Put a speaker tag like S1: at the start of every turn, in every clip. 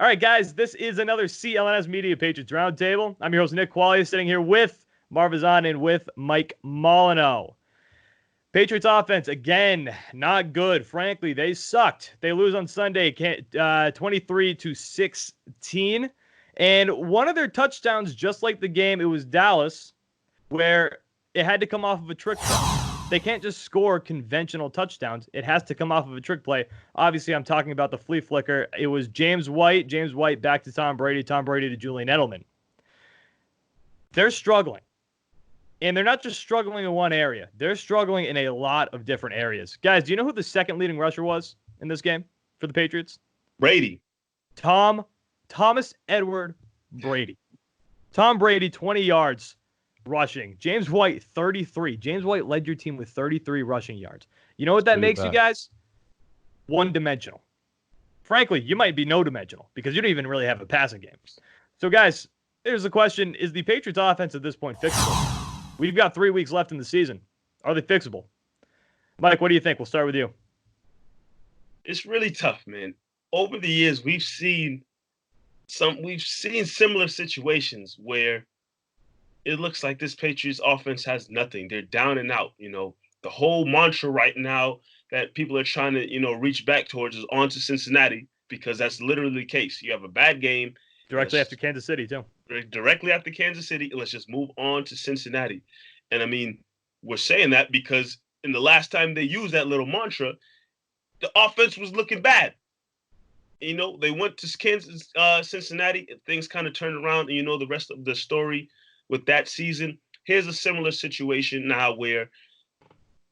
S1: All right, guys, this is another CLNS Media Patriots Roundtable. I'm your host, Nick Qualia, sitting here with Marv and with Mike Molyneux. Patriots offense, again, not good. Frankly, they sucked. They lose on Sunday, 23-16. And one of their touchdowns, just like the game, it was Dallas, where it had to come off of a trick play. They can't just score conventional touchdowns. It has to come off of a trick play. Obviously, I'm talking about the flea flicker. It was James White back to Tom Brady to Julian Edelman. They're struggling. And they're not just struggling in one area. They're struggling in a lot of different areas. Guys, do you know who the second leading rusher was in this game for the Patriots?
S2: Brady.
S1: Thomas Edward Brady. Tom Brady, 20 yards. Rushing. James White, 33. James White led your team with 33 rushing yards. You know what that makes you guys? One-dimensional. Frankly, you might be no-dimensional because you don't even really have a passing game. So, guys, here's the question. Is the Patriots offense at this point fixable? We've got 3 weeks left in the season. Are they fixable? Mike, what do you think? We'll start with you.
S2: It's really tough, man. Over the years, we've seen similar situations where it looks like this Patriots offense has nothing. They're down and out. You know, the whole mantra right now that people are trying to, reach back towards is on to Cincinnati, because that's literally the case. You have a bad game.
S1: Directly after Kansas City, too.
S2: Directly after Kansas City, and let's just move on to Cincinnati. And, I mean, we're saying that because in the last time they used that little mantra, the offense was looking bad. They went to Cincinnati, and things kind of turned around, and the rest of the story with that season. Here's a similar situation now where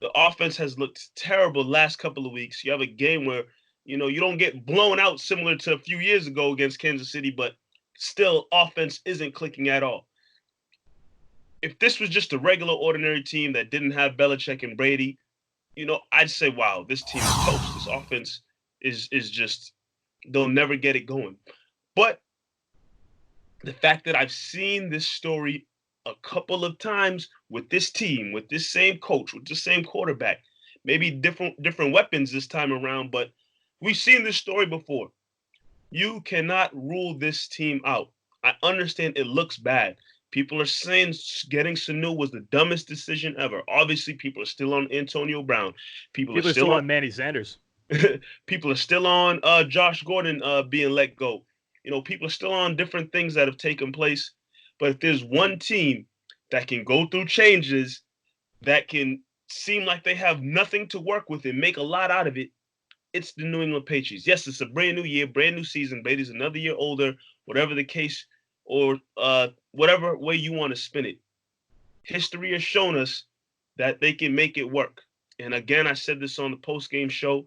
S2: the offense has looked terrible the last couple of weeks. You have a game where, you don't get blown out similar to a few years ago against Kansas City, but still offense isn't clicking at all. If this was just a regular, ordinary team that didn't have Belichick and Brady, I'd say, wow, this team is toast. This offense is just, they'll never get it going. But the fact that I've seen this story a couple of times with this team, with this same coach, with the same quarterback, maybe different weapons this time around, but we've seen this story before. You cannot rule this team out. I understand it looks bad. People are saying getting Sanu was the dumbest decision ever. Obviously, people are still on Antonio Brown. People are still
S1: on Manny Sanders.
S2: People are still on Josh Gordon being let go. People are still on different things that have taken place. But if there's one team that can go through changes, that can seem like they have nothing to work with and make a lot out of it, it's the New England Patriots. Yes, it's a brand new year, brand new season. Brady's another year older, whatever the case, or whatever way you want to spin it. History has shown us that they can make it work. And again, I said this on the post-game show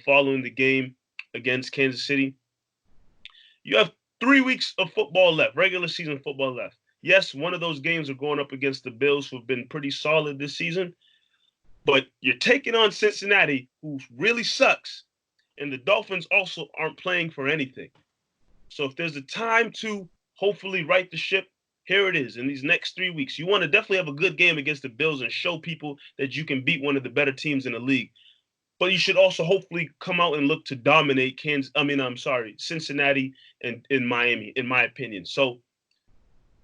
S2: following the game against Kansas City. You have 3 weeks of football left, regular season football left. Yes, one of those games are going up against the Bills, who have been pretty solid this season. But you're taking on Cincinnati, who really sucks. And the Dolphins also aren't playing for anything. So if there's a time to hopefully right the ship, here it is in these next 3 weeks. You want to definitely have a good game against the Bills and show people that you can beat one of the better teams in the league. But you should also hopefully come out and look to dominate Cincinnati and in Miami, in my opinion. So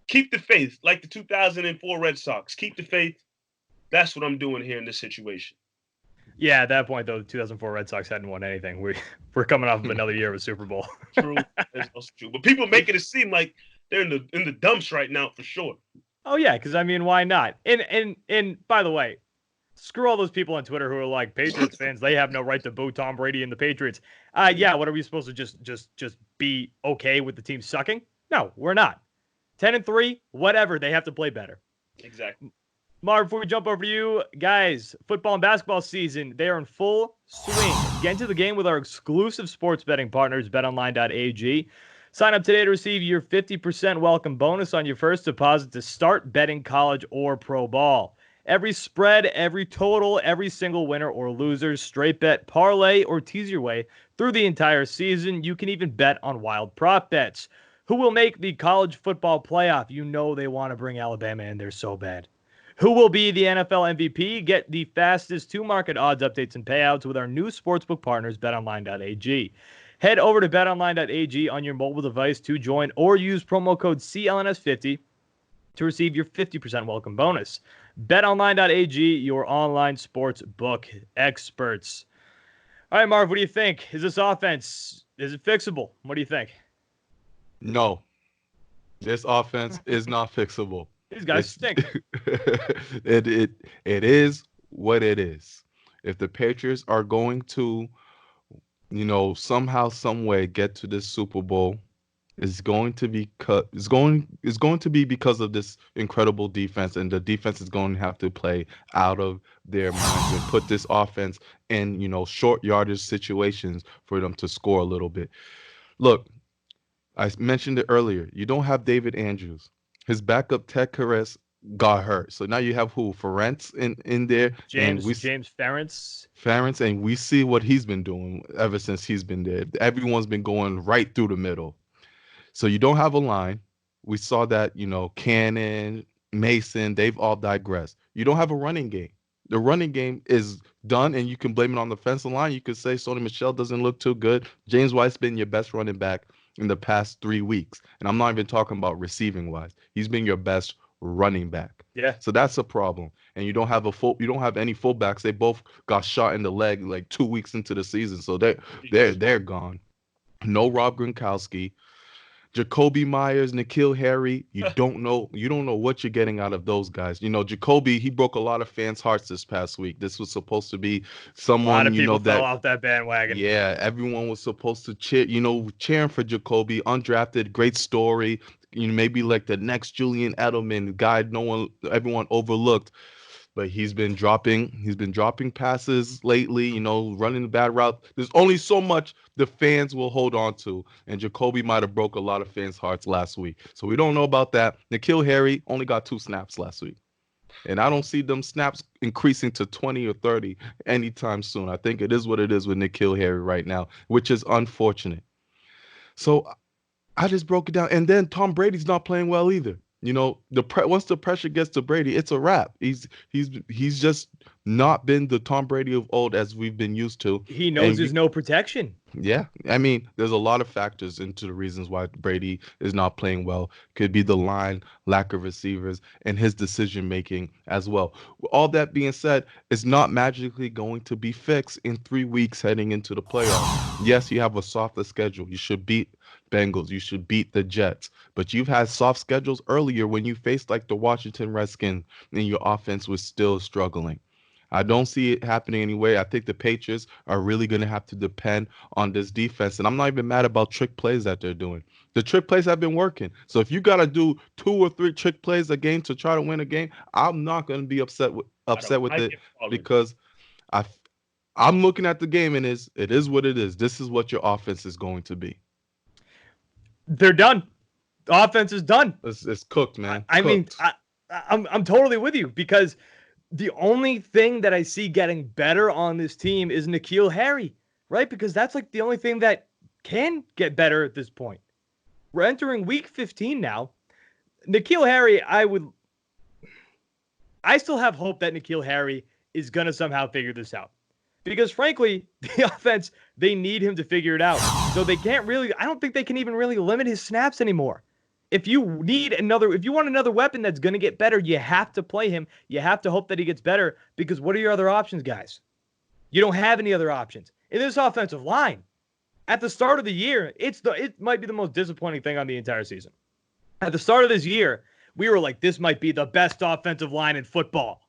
S2: keep the faith, like the 2004 Red Sox. Keep the faith. That's what I'm doing here in this situation.
S1: Yeah, at that point, though, the 2004 Red Sox hadn't won anything. We're coming off of another year of a Super Bowl.
S2: True. That's also true. But people making it seem like they're in the dumps right now for sure.
S1: Oh, yeah, because, why not? And by the way, screw all those people on Twitter who are like, Patriots fans, they have no right to boo Tom Brady and the Patriots. Yeah, what are we supposed to just be okay with the team sucking? No, we're not. 10-3, whatever. They have to play better.
S2: Exactly.
S1: Marv, before we jump over to you, guys, football and basketball season, they are in full swing. Get into the game with our exclusive sports betting partners, betonline.ag. Sign up today to receive your 50% welcome bonus on your first deposit to start betting college or pro ball. Every spread, every total, every single winner or loser, straight bet, parlay, or tease your way through the entire season. You can even bet on wild prop bets. Who will make the college football playoff? You know they want to bring Alabama in there so bad. Who will be the NFL MVP? Get the fastest to-market odds updates and payouts with our new sportsbook partners, betonline.ag. Head over to betonline.ag on your mobile device to join or use promo code CLNS50 to receive your 50% welcome bonus. BetOnline.ag, your online sports book experts. All right, Marv, what do you think? Is this offense, is it fixable? What do you think?
S3: No, this offense is not fixable.
S1: These guys stink.
S3: it is what it is. If the Patriots are going to, somehow, some way get to this Super Bowl, it's going to be because of this incredible defense, and the defense is going to have to play out of their minds and put this offense in, short yardage situations for them to score a little bit. Look, I mentioned it earlier. You don't have David Andrews. His backup Ted Karras got hurt. So now you have who? Ferentz in there.
S1: James Ferentz.
S3: Ferentz, and we see what he's been doing ever since he's been there. Everyone's been going right through the middle. So you don't have a line. We saw that, Cannon, Mason, they've all digressed. You don't have a running game. The running game is done, and you can blame it on the offensive line. You could say Sony Michel doesn't look too good. James White's been your best running back in the past 3 weeks. And I'm not even talking about receiving wise. He's been your best running back.
S1: Yeah.
S3: So that's a problem. And you don't have any fullbacks. They both got shot in the leg like 2 weeks into the season. So they're gone. No Rob Gronkowski. Jacoby Myers, N'Keal Harry, you don't know what you're getting out of those guys. Jacoby, he broke a lot of fans' hearts this past week. This was supposed to be someone,
S1: a lot of people fell off that bandwagon.
S3: Yeah, everyone was supposed to cheering for Jacoby, undrafted, great story. Maybe like the next Julian Edelman guy everyone overlooked. But he's been dropping passes lately, running the bad route. There's only so much the fans will hold on to, and Jacoby might have broke a lot of fans' hearts last week. So we don't know about that. N'Keal Harry only got 2 snaps last week, and I don't see them snaps increasing to 20 or 30 anytime soon. I think it is what it is with N'Keal Harry right now, which is unfortunate. So I just broke it down, and then Tom Brady's not playing well either. Once the pressure gets to Brady, it's a wrap. He's just not been the Tom Brady of old as we've been used to.
S1: He knows there's no protection.
S3: Yeah. I mean, there's a lot of factors into the reasons why Brady is not playing well. Could be the line, lack of receivers, and his decision-making as well. All that being said, it's not magically going to be fixed in 3 weeks heading into the playoffs. Yes, you have a softer schedule. You should beat Bengals. You should beat the Jets. But you've had soft schedules earlier when you faced like the Washington Redskins and your offense was still struggling. I don't see it happening anyway. I think the Patriots are really going to have to depend on this defense. And I'm not even mad about trick plays that they're doing. The trick plays have been working. So if you got to do 2 or 3 trick plays a game to try to win a game, I'm not going to be upset with it because I'm looking at the game and it is what it is. This is what your offense is going to be.
S1: They're done. The offense is done.
S3: It's cooked, man.
S1: I'm totally with you because the only thing that I see getting better on this team is N'Keal Harry, right? Because that's like the only thing that can get better at this point. We're entering week 15 now. N'Keal Harry, I still have hope that N'Keal Harry is going to somehow figure this out. Because frankly, the offense, they need him to figure it out. So they can't really, I don't think they can even really limit his snaps anymore. If you want another weapon that's going to get better, you have to play him. You have to hope that he gets better because what are your other options, guys? You don't have any other options. In this offensive line, at the start of the year, it might be the most disappointing thing on the entire season. At the start of this year, we were like, this might be the best offensive line in football.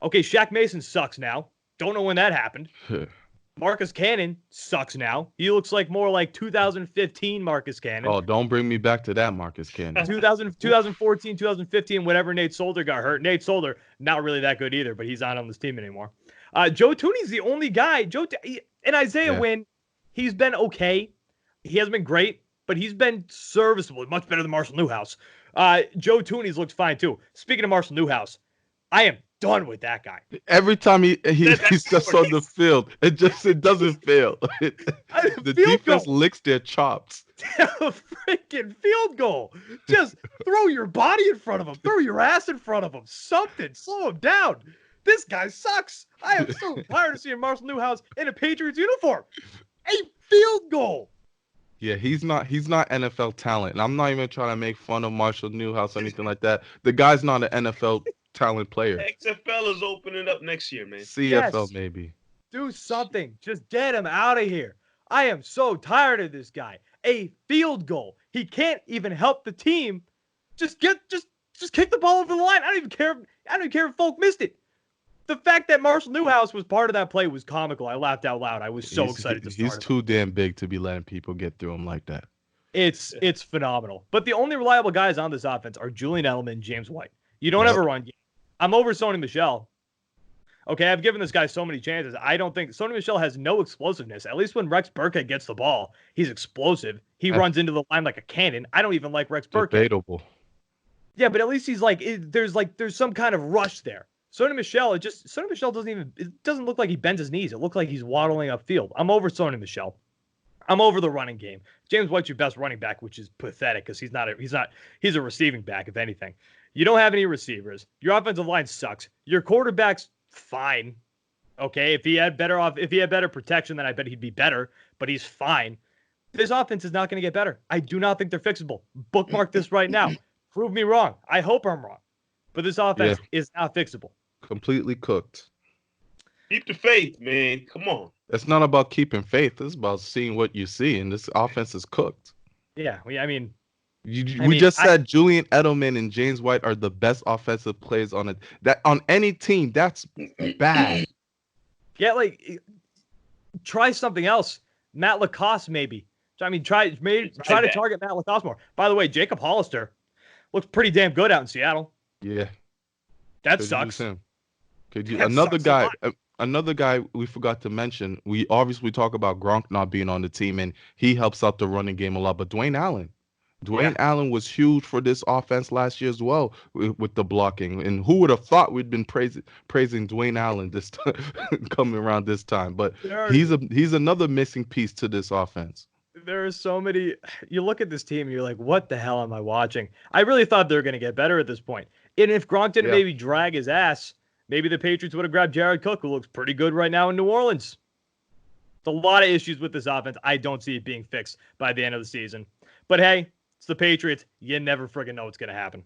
S1: Okay, Shaq Mason sucks now. Don't know when that happened. Marcus Cannon sucks now. He looks like more like 2015 Marcus Cannon.
S3: Oh, don't bring me back to that Marcus Cannon.
S1: 2014, 2015, whenever Nate Solder got hurt. Nate Solder, not really that good either, but he's not on this team anymore. Joe Tooney's the only guy. And Isaiah Wynn, he's been okay. He hasn't been great, but he's been serviceable. Much better than Marshall Newhouse. Joe Tooney's looked fine too. Speaking of Marshall Newhouse, I am done with that guy.
S3: Every time he's just on the field, it doesn't fail. The defense licks their chops.
S1: A freaking field goal. Just throw your body in front of him. Throw your ass in front of him. Something. Slow him down. This guy sucks. I am so tired of seeing Marshall Newhouse in a Patriots uniform. A field goal.
S3: Yeah, he's not NFL talent. And I'm not even trying to make fun of Marshall Newhouse or anything like that. The guy's not an NFL talent player.
S2: XFL is opening up next year, man.
S3: CFL
S1: Yes.
S3: maybe.
S1: Do something. Just get him out of here. I am so tired of this guy. A field goal. He can't even help the team. Just kick the ball over the line. I don't even care if Folk missed it. The fact that Marshall Newhouse was part of that play was comical. I laughed out loud. I was so excited to start.
S3: He's too damn big to be letting people get through him like that.
S1: It's phenomenal. But the only reliable guys on this offense are Julian Edelman, James White. You don't have a run game. I'm over Sony Michel. Okay, I've given this guy so many chances. I don't think Sony Michel has no explosiveness. At least when Rex Burkhead gets the ball, he's explosive. He runs into the line like a cannon. I don't even like Rex Burkhead.
S3: Debatable.
S1: Yeah, but at least he's there's some kind of rush there. Sony Michel doesn't look like he bends his knees. It looks like he's waddling upfield. I'm over Sony Michel. I'm over the running game. James White's your best running back, which is pathetic because he's a receiving back, if anything. You don't have any receivers. Your offensive line sucks. Your quarterback's fine. Okay, if he had better protection, then I bet he'd be better, but he's fine. This offense is not going to get better. I do not think they're fixable. Bookmark this right now. Prove me wrong. I hope I'm wrong. But this offense is not fixable.
S3: Completely cooked.
S2: Keep the faith, man. Come on.
S3: It's not about keeping faith. It's about seeing what you see, and this offense is cooked.
S1: Yeah, I mean,
S3: we just said Julian Edelman and James White are the best offensive players on any team. That's bad.
S1: Yeah, try something else. Matt Lacoste, maybe. I mean, try to target Matt Lacoste more. By the way, Jacob Hollister looks pretty damn good out in Seattle.
S3: Yeah,
S1: that sucks.
S3: Another guy we forgot to mention. We obviously talk about Gronk not being on the team, and he helps out the running game a lot. But Dwayne Allen was huge for this offense last year as well with the blocking. And who would have thought we'd been praising Dwayne Allen this time, coming around this time? But he's another missing piece to this offense.
S1: There are so many. You look at this team, and you're like, what the hell am I watching? I really thought they were going to get better at this point. And if Gronk didn't maybe drag his ass, maybe the Patriots would have grabbed Jared Cook, who looks pretty good right now in New Orleans. There's a lot of issues with this offense. I don't see it being fixed by the end of the season. But hey, it's the Patriots. You never friggin' know what's going to happen.